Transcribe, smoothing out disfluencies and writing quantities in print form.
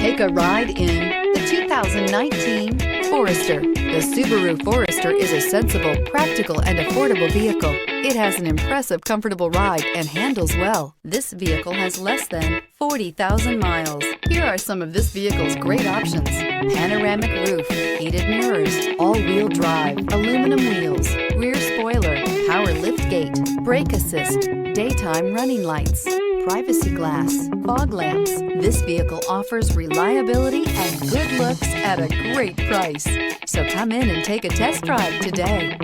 Take a ride in the 2019 Forester. The Subaru Forester is a sensible, practical, and affordable vehicle. It has an impressive, comfortable ride and handles well. This vehicle has less than 40,000 miles. Here are some of this vehicle's great options: panoramic roof, heated mirrors, all-wheel drive, aluminum wheels, rear spoiler, power liftgate, brake assist, daytime running lights, privacy glass, fog lamps. This vehicle offers reliability and good looks at a great price. So come in and take a test drive today.